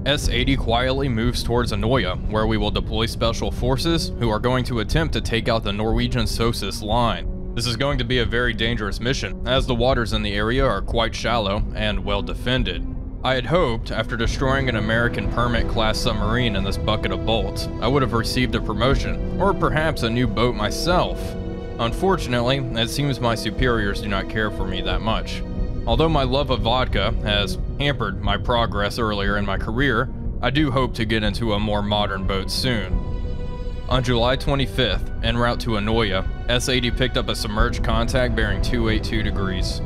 S-80 quietly moves towards Anoia, where we will deploy special forces who are going to attempt to take out the Norwegian SOSIS line. This is going to be a very dangerous mission, as the waters in the area are quite shallow and well defended. I had hoped, after destroying an American Permit-class submarine in this bucket of bolts, I would have received a promotion, or perhaps a new boat myself. Unfortunately, it seems my superiors do not care for me that much. Although my love of vodka has hampered my progress earlier in my career, I do hope to get into a more modern boat soon. On July 25th, en route to Anoia, S-80 picked up a submerged contact bearing 282 degrees.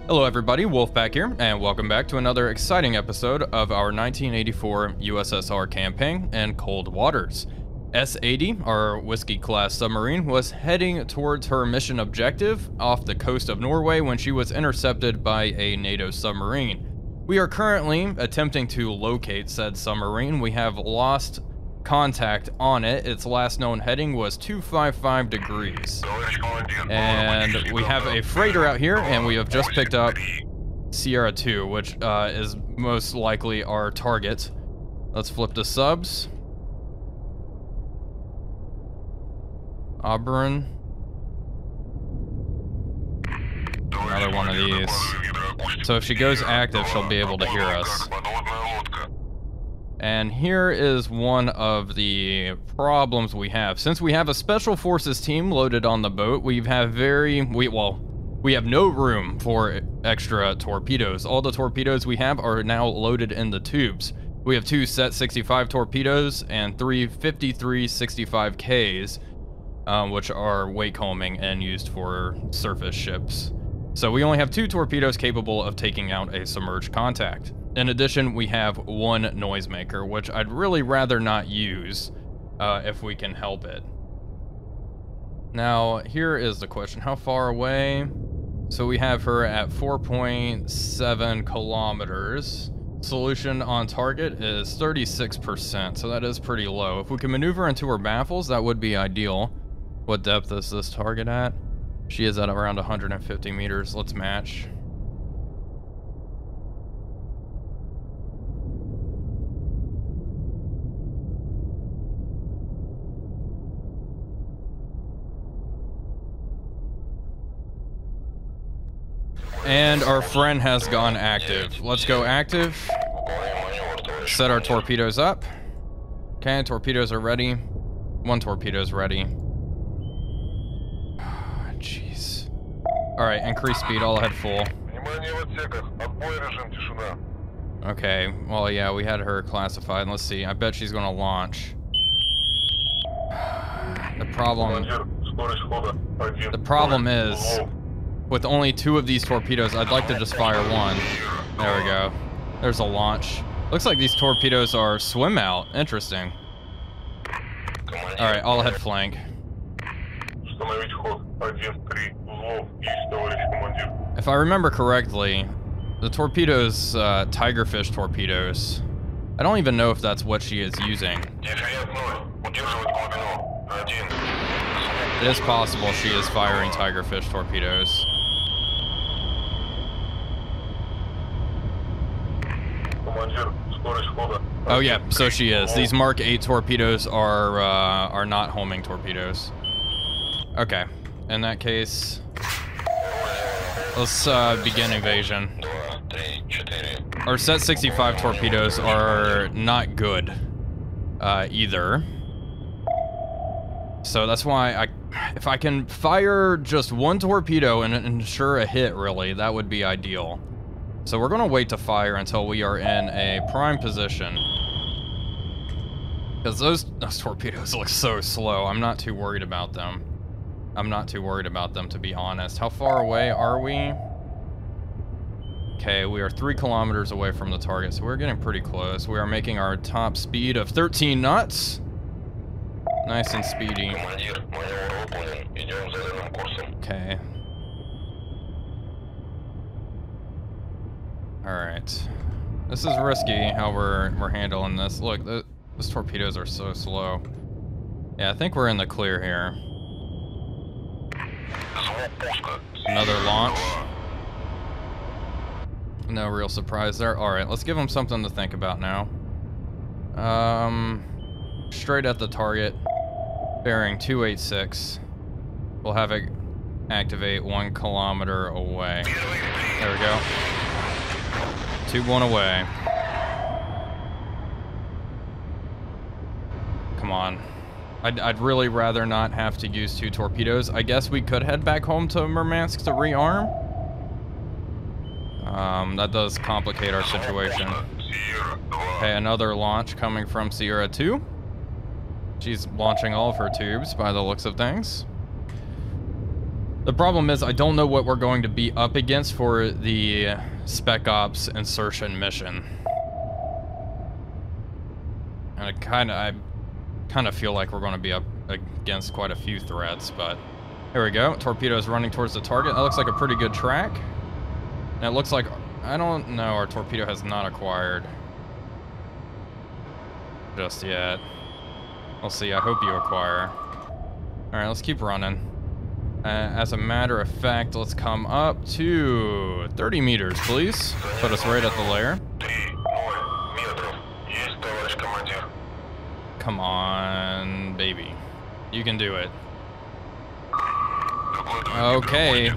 Hello everybody, Wolf back here, and welcome back to another exciting episode of our 1984 USSR campaign in Cold Waters. S-80, our Whiskey-class submarine, was heading towards her mission objective off the coast of Norway when she was intercepted by a NATO submarine. We are currently attempting to locate said submarine. We have lost contact on it. Its last known heading was 255 degrees. And we have a freighter out here, and we have just picked up Sierra 2, which is most likely our target. Let's flip to subs. Auburn. Another one of these. So if she goes active, she'll be able to hear us. And here is one of the problems we have. Since we have a special forces team loaded on the boat, we have no room for extra torpedoes. All the torpedoes we have are now loaded in the tubes. We have 2 Set 65 torpedoes and 3 53 65Ks. Which are wakecombing and used for surface ships. So we only have 2 torpedoes capable of taking out a submerged contact. In addition, we have 1 noisemaker, which I'd really rather not use if we can help it. Now, here is the question. How far away? So we have her at 4.7 kilometers. Solution on target is 36%, so that is pretty low. If we can maneuver into her baffles, that would be ideal. What depth is this target at? She is at around 150 meters. Let's match. And our friend has gone active. Let's go active. Set our torpedoes up. Okay, torpedoes are ready. 1 torpedo is ready. Jeez. Alright, increase speed, all ahead full. Okay, well yeah, we had her classified. Let's see, I bet she's gonna launch. The problem is, with only 2 of these torpedoes, I'd like to just fire 1. There we go. There's a launch. Looks like these torpedoes are swim out. Interesting. Alright, all ahead flank. If I remember correctly, the torpedoes, tigerfish torpedoes. I don't even know if that's what she is using. It is possible she is firing tigerfish torpedoes. Oh yeah, so she is. These Mark 8 torpedoes are not homing torpedoes. Okay, in that case, let's begin invasion. Our Set 65 torpedoes are not good either. So that's why if I can fire just 1 torpedo and ensure a hit, really, that would be ideal. So we're gonna wait to fire until we are in a prime position. Because those torpedoes look so slow, I'm not too worried about them. I'm not too worried about them, to be honest. How far away are we? Okay, we are 3 kilometers away from the target, so we're getting pretty close. We are making our top speed of 13 knots. Nice and speedy. Okay. Alright. This is risky, how we're handling this. Look, those torpedoes are so slow. Yeah, I think we're in the clear here. Another launch. No real surprise there. Alright, let's give them something to think about now. Straight at the target. Bearing 286. We'll have it activate 1 kilometer away. There we go. Tube 1 away. Come on. I'd really rather not have to use 2 torpedoes. I guess we could head back home to Murmansk to rearm. That does complicate our situation. Okay, another launch coming from Sierra 2. She's launching all of her tubes by the looks of things. The problem is I don't know what we're going to be up against for the Spec Ops insertion mission. And I kind of feel like we're going to be up against quite a few threats, but here we go. Torpedoes running towards the target. That looks like a pretty good track. And it looks like, I don't know, our torpedo has not acquired just yet. We'll see. I hope you acquire. Alright, let's keep running. As a matter of fact, let's come up to 30 meters, please. Put us right at the lair. Come on, baby. You can do it. Okay.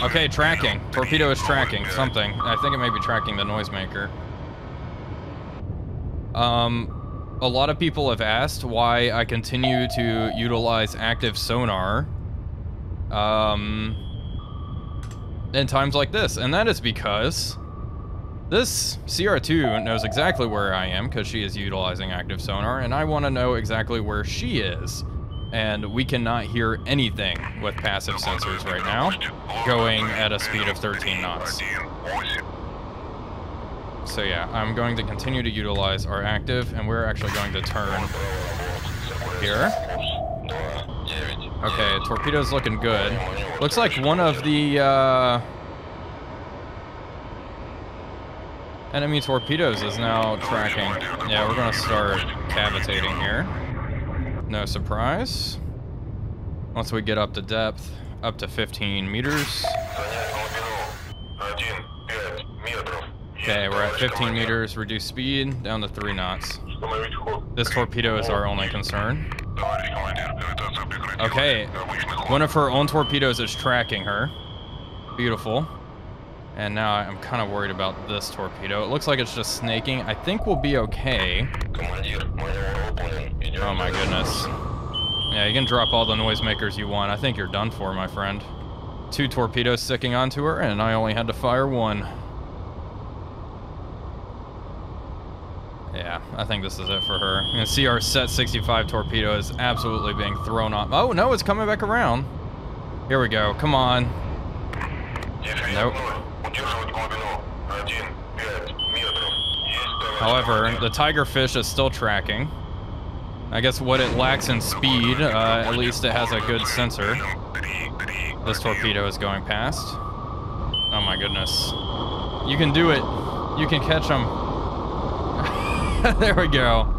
Okay, tracking. Torpedo is tracking something. I think it may be tracking the noisemaker. A lot of people have asked why I continue to utilize active sonar in times like this, and that is because this CR2 knows exactly where I am because she is utilizing active sonar, and I want to know exactly where she is. And we cannot hear anything with passive sensors right now, going at a speed of 13 knots. So yeah, I'm going to continue to utilize our active, and we're actually going to turn here. Okay, torpedo's looking good. Looks like one of the enemy torpedoes is now tracking. Yeah, we're gonna start cavitating here. No surprise. Once we get up to depth, up to 15 meters. Okay, we're at 15 meters, reduced speed, down to 3 knots. This torpedo is our only concern. Okay, one of her own torpedoes is tracking her. Beautiful. And now I'm kind of worried about this torpedo. It looks like it's just snaking. I think we'll be okay. Oh my goodness. Yeah, you can drop all the noisemakers you want. I think you're done for, my friend. 2 torpedoes sticking onto her, and I only had to fire 1. Yeah, I think this is it for her. You can see our Set 65 torpedo is absolutely being thrown off. Oh, no, it's coming back around. Here we go. Come on. Nope. However, the Tigerfish is still tracking. I guess what it lacks in speed, at least it has a good sensor. This torpedo is going past. Oh my goodness. You can do it. You can catch them. There we go.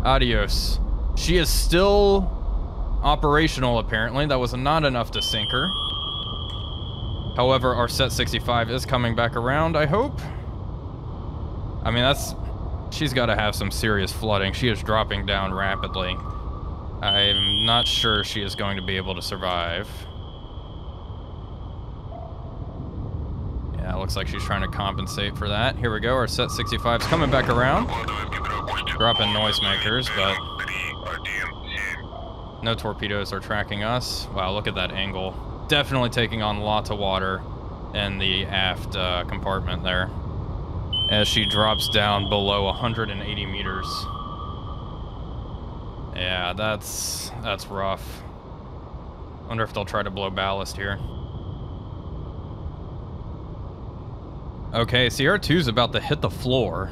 Adios. She is still operational, apparently. That was not enough to sink her. However, our Set 65 is coming back around, I hope. I mean, she's got to have some serious flooding. She is dropping down rapidly. I'm not sure she is going to be able to survive. Yeah, it looks like she's trying to compensate for that. Here we go, our Set 65 is coming back around. Dropping noisemakers, but no torpedoes are tracking us. Wow, look at that angle. Definitely taking on lots of water in the aft compartment there, as she drops down below 180 meters. Yeah, that's rough. Wonder if they'll try to blow ballast here. Okay, CR2's about to hit the floor.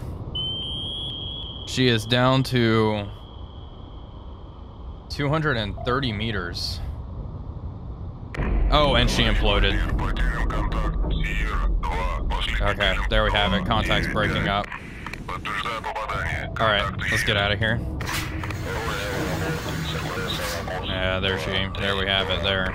She is down to 230 meters. Oh, and she imploded. Okay, there we have it. Contact's breaking up. Alright, let's get out of here. Yeah, there we have it there.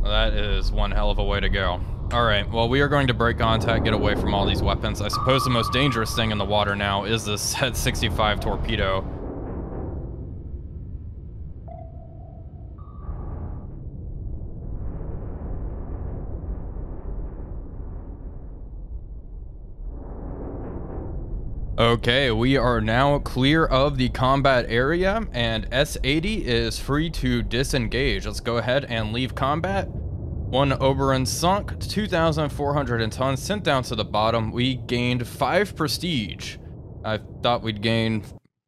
That is one hell of a way to go. Alright, well, we are going to break contact, get away from all these weapons. I suppose the most dangerous thing in the water now is this Set 65 torpedo. Okay, we are now clear of the combat area, and S-80 is free to disengage. Let's go ahead and leave combat. One Oberon sunk, 2,400 tons sent down to the bottom. We gained 5 prestige. I thought we'd gain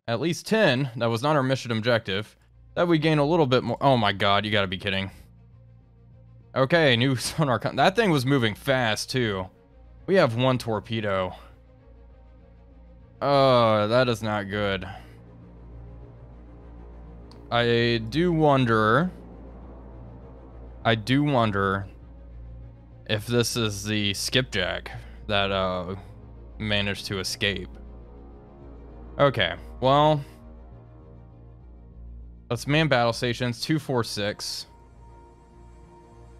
at least 10. That was not our mission objective. That we gain a little bit more. Oh my god, you gotta be kidding. Okay, new sonar. That thing was moving fast too. We have 1 torpedo. Oh, that is not good. I do wonder if this is the skipjack that managed to escape. Okay, well, let's man battle stations 246.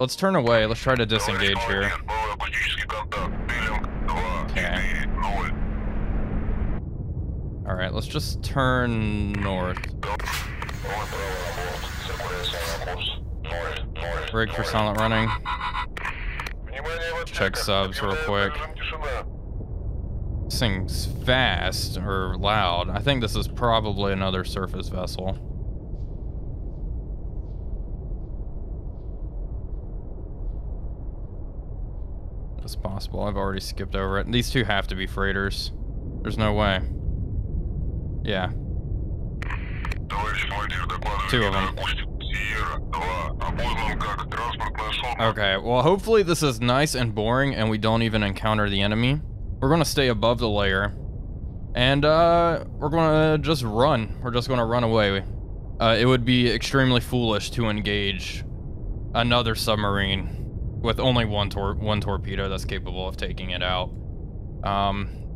Let's turn away. Let's try to disengage here. Okay. All right, let's just turn north. Rig for silent running. Check subs real quick. This thing's fast or loud. I think this is probably another surface vessel. It's possible. I've already skipped over it. These two have to be freighters. There's no way. Yeah. 2 of them. Okay, well, hopefully this is nice and boring and we don't even encounter the enemy. We're gonna stay above the layer. And, we're gonna just run. We're just gonna run away. It would be extremely foolish to engage another submarine with only one torpedo that's capable of taking it out.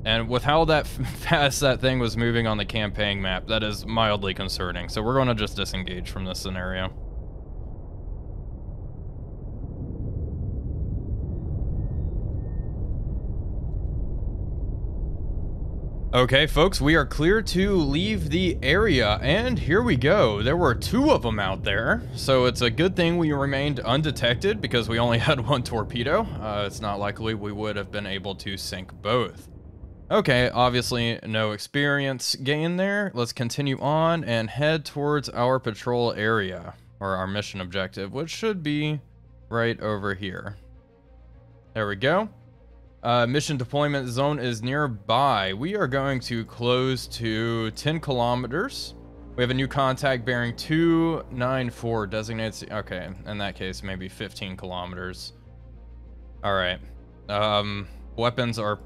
And with how that fast that thing was moving on the campaign map, that is mildly concerning. So we're going to just disengage from this scenario. Okay, folks, we are clear to leave the area, and here we go. There were 2 of them out there, so it's a good thing we remained undetected because we only had 1 torpedo. It's not likely we would have been able to sink both. Okay, obviously no experience gain there. Let's continue on and head towards our patrol area, or our mission objective, which should be right over here. There we go. Mission deployment zone is nearby. We are going to close to 10 kilometers. We have a new contact bearing 294 designates. Okay, in that case, maybe 15 kilometers. All right. Weapons are...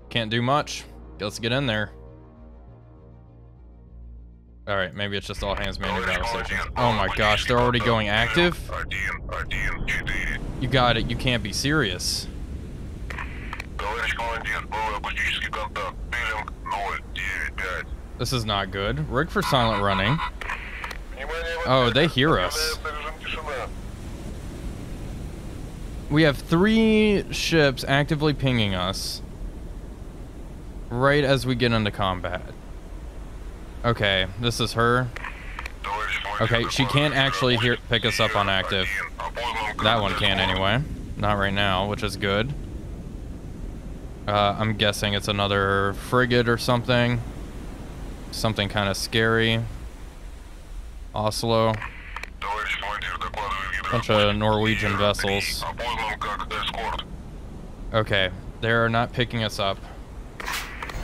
can't do much. Let's get in there. Alright, maybe it's just all hands man battle stations. Oh my gosh, they're already going active? You got it, you can't be serious. This is not good. Rig for silent running. Oh, they hear us. We have 3 ships actively pinging us right as we get into combat. Okay, this is her. Okay, she can't actually pick us up on active. That one can anyway. Not right now, which is good. I'm guessing it's another frigate or something. Something kind of scary. Oslo. Bunch of Norwegian vessels. Okay, they're not picking us up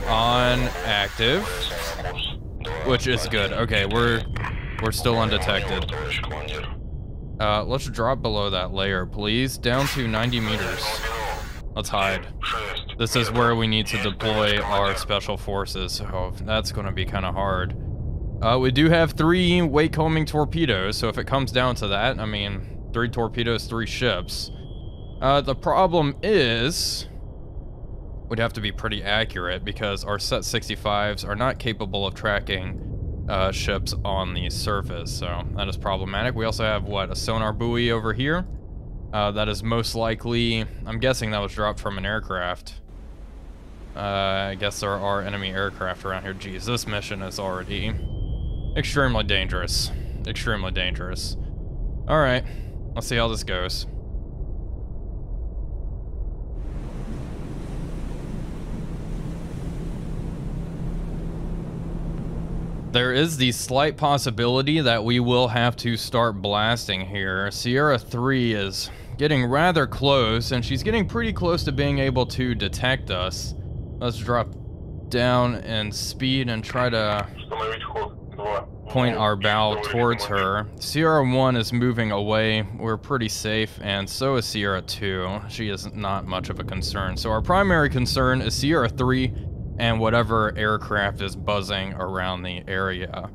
on active, which is good. Okay, we're still undetected. Let's drop below that layer, please. Down to 90 meters. Let's hide. This is where we need to deploy our special forces. Oh, that's going to be kind of hard. We do have 3 wake-homing torpedoes, so if it comes down to that, I mean, 3 torpedoes, 3 ships. The problem is we'd have to be pretty accurate because our Set 65s are not capable of tracking ships on the surface, so that is problematic. We also have, what, a sonar buoy over here. That is most likely, I'm guessing that was dropped from an aircraft. I guess there are enemy aircraft around here. Geez, this mission is already extremely dangerous. Extremely dangerous. Alright, let's see how this goes. There is the slight possibility that we will have to start blasting here. Sierra 3 is getting rather close, and she's getting pretty close to being able to detect us. Let's drop down in speed and try to point our bow towards her. Sierra 1 is moving away. We're pretty safe, and so is Sierra 2. She is not much of a concern. So our primary concern is Sierra 3 and whatever aircraft is buzzing around the area.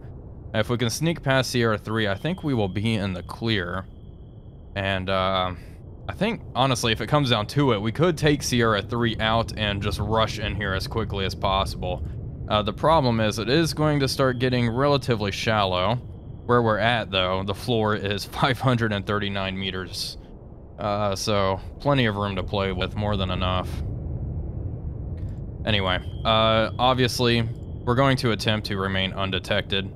If we can sneak past Sierra 3, I think we will be in the clear. And I think, honestly, if it comes down to it, we could take Sierra 3 out and just rush in here as quickly as possible. The problem is it is going to start getting relatively shallow. Where we're at, though, the floor is 539 meters. So plenty of room to play with, more than enough. Anyway, obviously, we're going to attempt to remain undetected.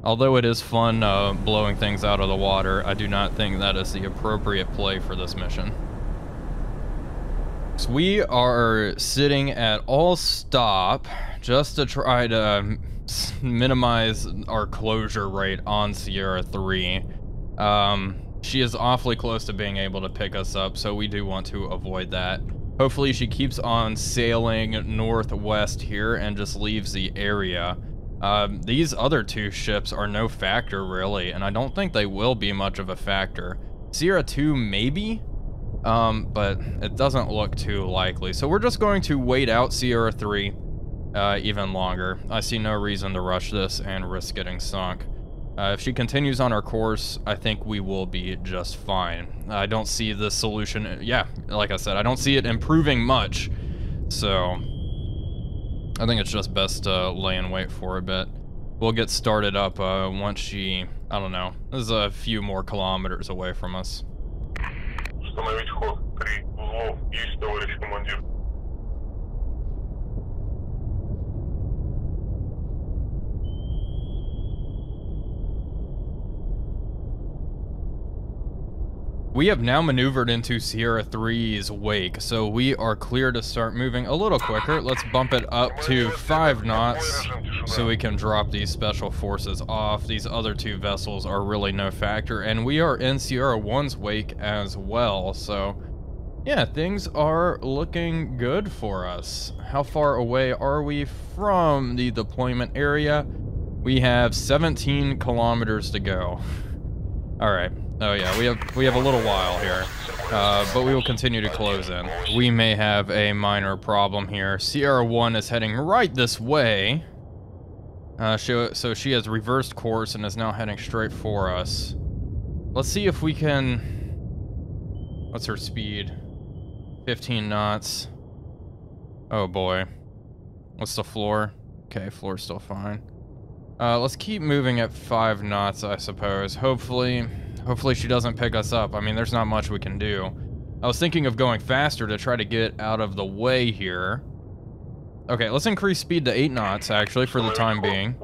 Although it is fun blowing things out of the water, I do not think that is the appropriate play for this mission. So we are sitting at all stop just to try to minimize our closure rate on Sierra 3. She is awfully close to being able to pick us up, so we do want to avoid that. Hopefully she keeps on sailing northwest here and just leaves the area. These other two ships are no factor, really, and I don't think they will be much of a factor. Sierra 2, maybe? But it doesn't look too likely. So we're just going to wait out Sierra 3 even longer. I see no reason to rush this and risk getting sunk. If she continues on her course, I think we will be just fine. I don't see the solution, yeah, like I said, I don't see it improving much. So I think it's just best to lay in wait for a bit. We'll get started up once she, I don't know, this is a few more kilometers away from us. We have now maneuvered into Sierra 3's wake, so we are clear to start moving a little quicker. Let's bump it up to 5 knots so we can drop these special forces off. These other two vessels are really no factor, and we are in Sierra 1's wake as well, so yeah, things are looking good for us. How far away are we from the deployment area? We have 17 kilometers to go. All right. Oh yeah, we have a little while here, but we will continue to close in. We may have a minor problem here. Sierra 1 is heading right this way. So she has reversed course and is now heading straight for us. Let's see if we can... What's her speed? 15 knots. Oh boy. What's the floor? Okay, floor's still fine. Let's keep moving at 5 knots, I suppose. Hopefully she doesn't pick us up. I mean, there's not much we can do. I was thinking of going faster to try to get out of the way here. Okay, let's increase speed to 8 knots, actually, for the time being.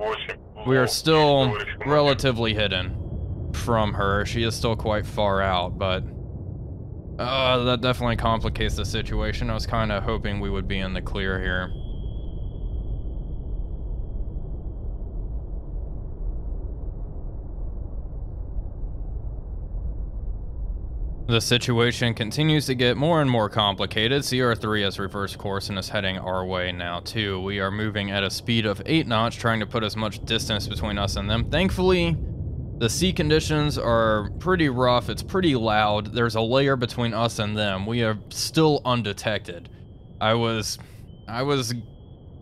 We are still relatively hidden from her. She is still quite far out, but... that definitely complicates the situation. I was kind of hoping we would be in the clear here. The situation continues to get more and more complicated. Sierra 3 has reversed course and is heading our way now, too. We are moving at a speed of 8 knots, trying to put as much distance between us and them. Thankfully, the sea conditions are pretty rough. It's pretty loud. There's a layer between us and them. We are still undetected. I was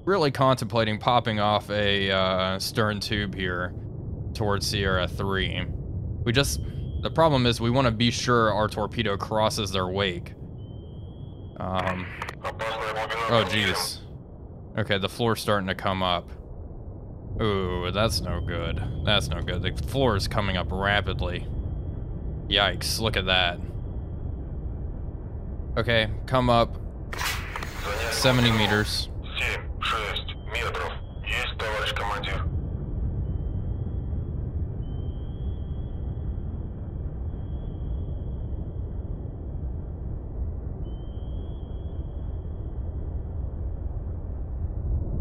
really contemplating popping off a stern tube here towards Sierra 3. The problem is we want to be sure our torpedo crosses their wake. Oh, geez. Okay, the floor's starting to come up. Ooh, that's no good. That's no good. The floor is coming up rapidly. Yikes, look at that. Okay, come up 70 meters.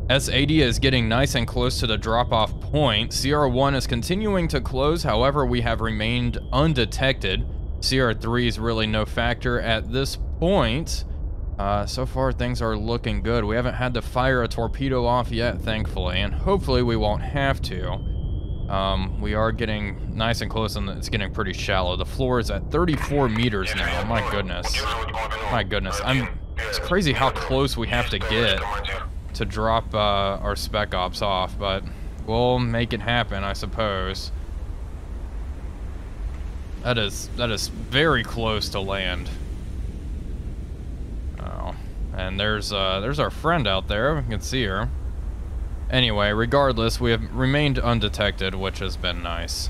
S80 is getting nice and close to the drop-off point. CR1 is continuing to close, however, we have remained undetected. CR3 is really no factor at this point. So far, things are looking good. We haven't had to fire a torpedo off yet, thankfully, and hopefully we won't have to. We are getting nice and close, and it's getting pretty shallow. The floor is at 34 meters now. My goodness. My goodness. It's crazy how close we have to get to drop our spec ops off, but we'll make it happen, I suppose. That is very close to land. Oh, and there's our friend out there. We can see her. Anyway, regardless, we have remained undetected, which has been nice.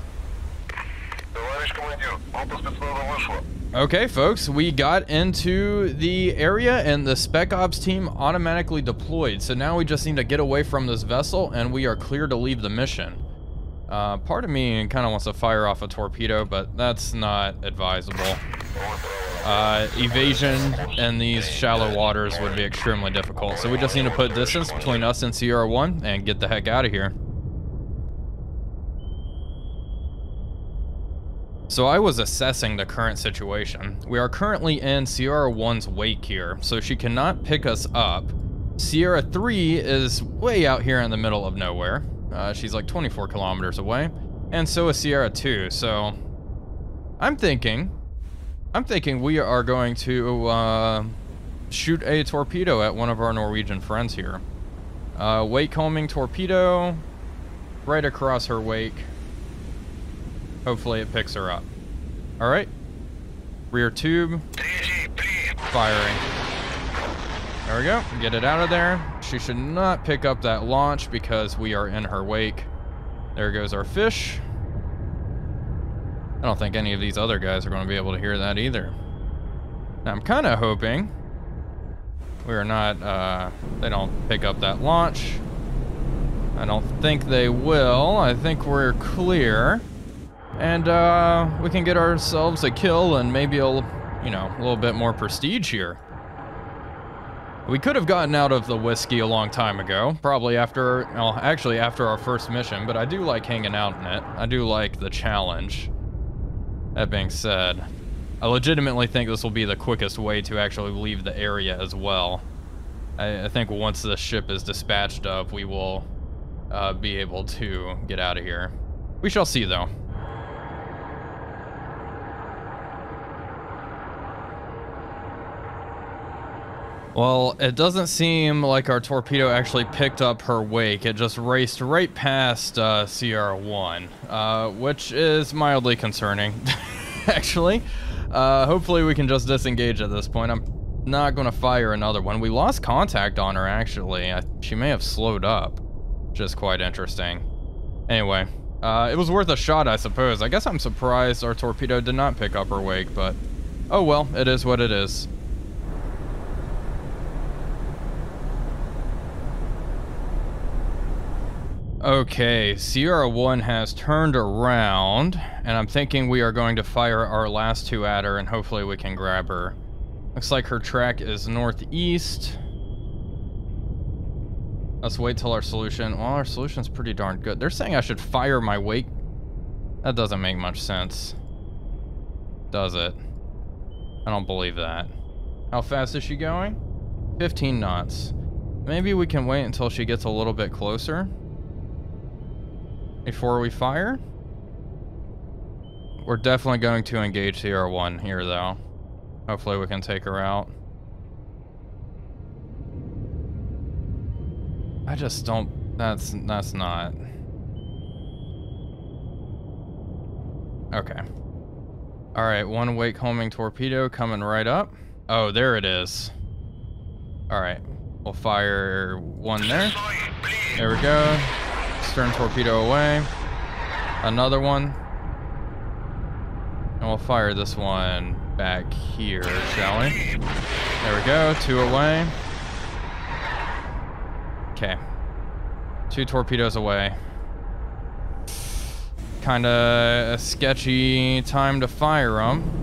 Okay, folks, we got into the area and the Spec Ops team automatically deployed. So now we just need to get away from this vessel and we are clear to leave the mission. Part of me kind of wants to fire off a torpedo, but that's not advisable. Evasion in these shallow waters would be extremely difficult. So we just need to put distance between us and CR1 and get the heck out of here. So I was assessing the current situation. We are currently in CR1's wake here, so she cannot pick us up. Sierra 3 is way out here in the middle of nowhere. She's like 24 kilometers away, and so is Sierra 2. So I'm thinking we are going to shoot a torpedo at one of our Norwegian friends here. Wake homing torpedo right across her wake. Hopefully it picks her up. All right. Rear tube. Firing. There we go. Get it out of there. She should not pick up that launch because we are in her wake. There goes our fish. I don't think any of these other guys are going to be able to hear that either. Now, I'm kind of hoping we are not, they don't pick up that launch. I don't think they will. I think we're clear. And we can get ourselves a kill and maybe a little bit more prestige here. We could have gotten out of the whiskey a long time ago, probably after, well, actually after our first mission, but I do like hanging out in it. I do like the challenge. That being said, I legitimately think this will be the quickest way to actually leave the area as well. I think once the ship is dispatched up, we will be able to get out of here. We shall see, though. Well, it doesn't seem like our torpedo actually picked up her wake. It just raced right past CR1, which is mildly concerning, actually. Hopefully we can just disengage at this point. I'm not going to fire another one. We lost contact on her, actually. She may have slowed up, which is quite interesting. Anyway, it was worth a shot, I suppose. I guess I'm surprised our torpedo did not pick up her wake, but oh well, it is what it is. Okay, Sierra 1 has turned around, and I'm thinking we are going to fire our last two at her, and hopefully we can grab her. Looks like her track is northeast. Let's wait till our solution. Well, our solution's pretty darn good. They're saying I should fire my wake. That doesn't make much sense. Does it? I don't believe that. How fast is she going? 15 knots. Maybe we can wait until she gets a little bit closer before we fire. We're definitely going to engage CR1 here, though. Hopefully we can take her out. I just don't... That's not... Okay. Alright, one wake homing torpedo coming right up. Oh, there it is. Alright. We'll fire one there. There we go. Stern torpedo away. Another one. And we'll fire this one back here, shall we? There we go, 2 away. Okay. 2 torpedoes away. Kinda a sketchy time to fire them.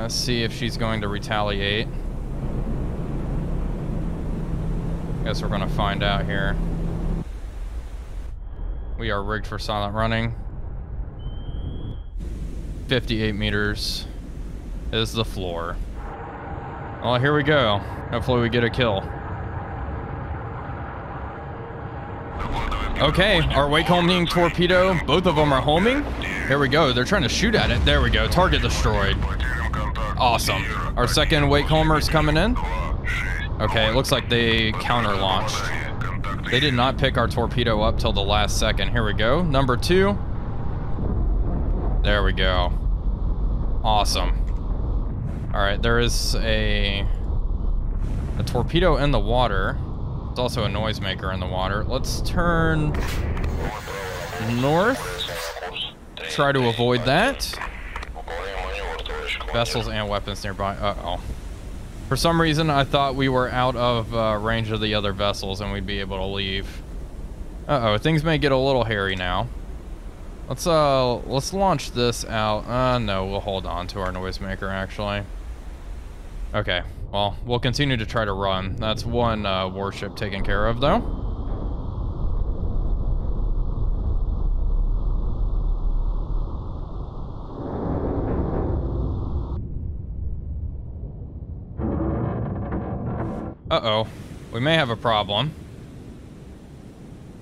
See if she's going to retaliate. Guess we're gonna find out here. We are rigged for silent running. 58 meters is the floor. Well, here we go. Hopefully we get a kill. Okay, our wake homing torpedo, both of them are homing. Here we go, they're trying to shoot at it. There we go, target destroyed. Awesome. Our second wake homer's coming in. Okay, it looks like they counter-launched. They did not pick our torpedo up till the last second. Here we go, number 2. There we go. Awesome. All right, there is a torpedo in the water. There's also a noisemaker in the water. Let's turn north. Try to avoid that. Vessels and weapons nearby. Uh-oh. For some reason, I thought we were out of range of the other vessels and we'd be able to leave. Uh-oh, things may get a little hairy now. Let's launch this out. No, we'll hold on to our noisemaker, actually. Okay, well, we'll continue to try to run. That's one warship taken care of, though. Uh-oh, we may have a problem.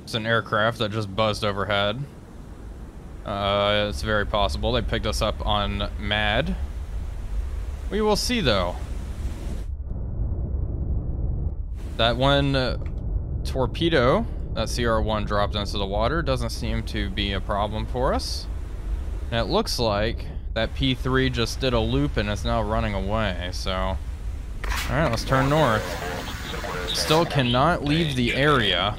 It's an aircraft that just buzzed overhead. It's very possible they picked us up on MAD. We will see, though. That one torpedo, that CR1 dropped into the water, doesn't seem to be a problem for us. And it looks like that P3 just did a loop and is now running away, so... Alright, let's turn north. Still cannot leave the area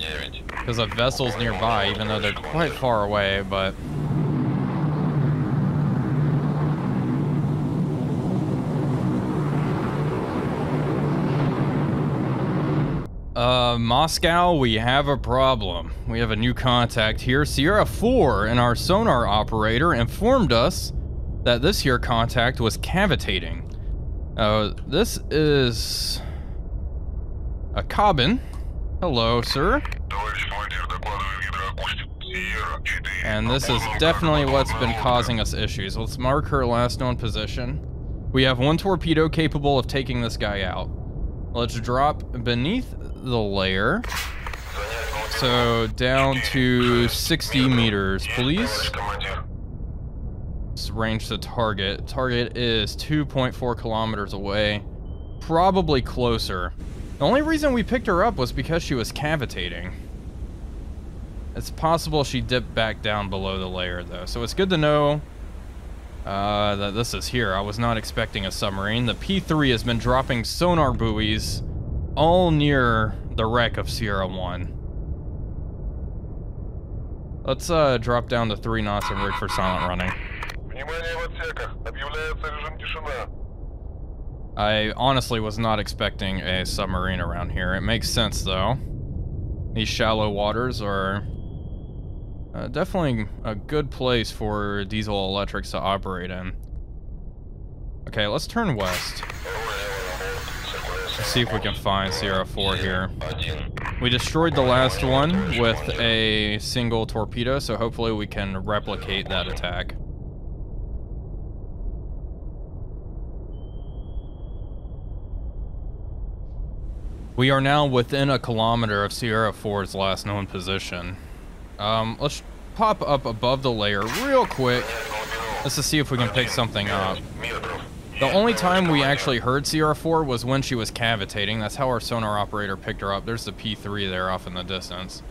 because of vessels nearby, even though they're quite far away, but... Moscow, we have a problem. We have a new contact here. Sierra 4 and our sonar operator informed us that this here contact was cavitating. This is a cabin. Hello, sir. And this is definitely what's been causing us issues. Let's mark her last known position. We have 1 torpedo capable of taking this guy out. Let's drop beneath the layer. So down to 60 meters, please. Let's range the target. Target is 2.4 kilometers away. Probably closer. The only reason we picked her up was because she was cavitating. It's possible she dipped back down below the layer, though. So it's good to know that this is here. I was not expecting a submarine. The P3 has been dropping sonar buoys all near the wreck of Sierra 1. Let's drop down to 3 knots and rig for silent running. I honestly was not expecting a submarine around here. It makes sense, though. These shallow waters are definitely a good place for diesel electrics to operate in. Okay, let's turn west. Let's see if we can find Sierra 4 here. We destroyed the last one with a single torpedo, so hopefully we can replicate that attack. We are now within a kilometer of Sierra 4's last known position. Let's pop up above the layer real quick just to see if we can pick something up. The only time we actually heard Sierra 4 was when she was cavitating. That's how our sonar operator picked her up. There's the P3 there off in the distance.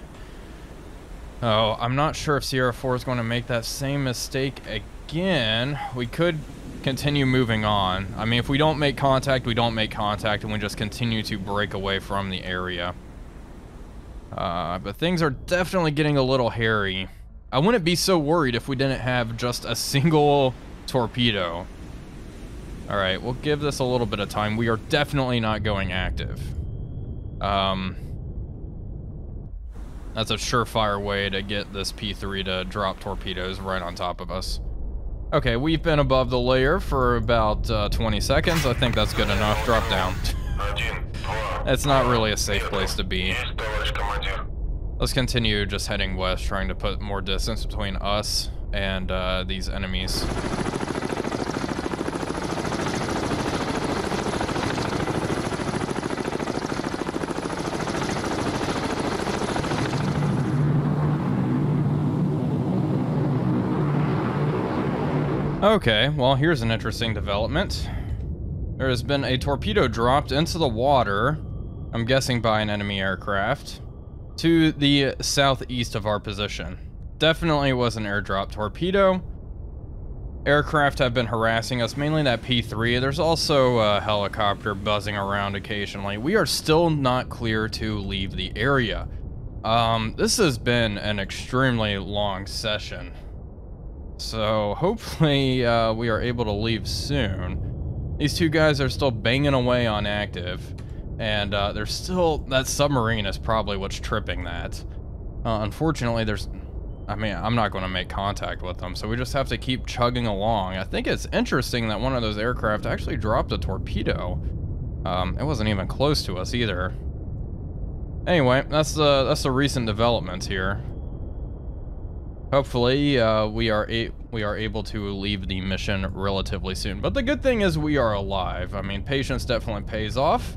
Oh, I'm not sure if Sierra 4 is going to make that same mistake again. We could continue moving on. I mean, if we don't make contact, we don't make contact, and we just continue to break away from the area. But things are definitely getting a little hairy. I wouldn't be so worried if we didn't have just a single torpedo. All right, we'll give this a little bit of time. We are definitely not going active. That's a surefire way to get this P3 to drop torpedoes right on top of us. Okay, we've been above the layer for about 20 seconds. I think that's good enough. Drop down. It's not really a safe place to be. Let's continue just heading west, trying to put more distance between us and these enemies. Okay, well, here's an interesting development. There has been a torpedo dropped into the water, I'm guessing by an enemy aircraft, to the southeast of our position. Definitely was an airdrop torpedo. Aircraft have been harassing us, mainly that P3. There's also a helicopter buzzing around occasionally. We are still not clear to leave the area. This has been an extremely long session. So hopefully we are able to leave soon. These two guys are still banging away on active, and there's still, that submarine is probably what's tripping that. Unfortunately, I'm not going to make contact with them, so we just have to keep chugging along. I think it's interesting that one of those aircraft actually dropped a torpedo. It wasn't even close to us either. Anyway, that's the recent developments here. Hopefully, we are able to leave the mission relatively soon. But the good thing is we are alive. I mean, patience definitely pays off.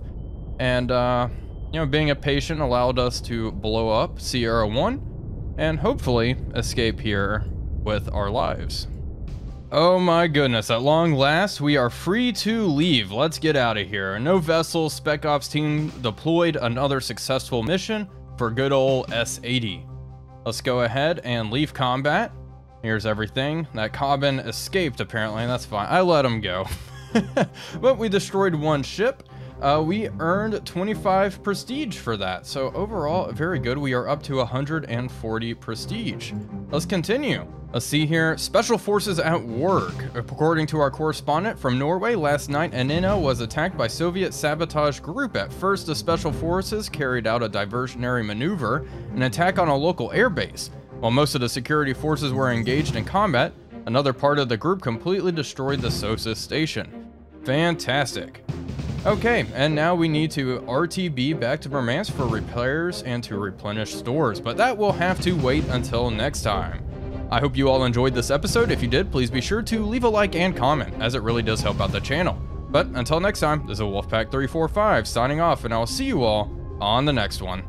And, you know, being a patient allowed us to blow up Sierra 1 and hopefully escape here with our lives. Oh my goodness, at long last, we are free to leave. Let's get out of here. No vessel, Spec Ops team deployed, another successful mission for good old S80. Let's go ahead and leave combat. Here's everything. That Cobbin escaped, apparently. That's fine. I let him go. But we destroyed one ship. We earned 25 prestige for that. So overall, very good. We are up to 140 prestige. Let's continue. Let's see here. Special forces at work. According to our correspondent from Norway, last night Anina was attacked by Soviet sabotage group. At first, the special forces carried out a diversionary maneuver, an attack on a local airbase. While most of the security forces were engaged in combat, another part of the group completely destroyed the SOSUS station. Fantastic. Okay, and now we need to RTB back to Murmansk for repairs and to replenish stores, but that will have to wait until next time. I hope you all enjoyed this episode. If you did, please be sure to leave a like and comment, as it really does help out the channel. But until next time, this is Wolfpack345 signing off, and I will see you all on the next one.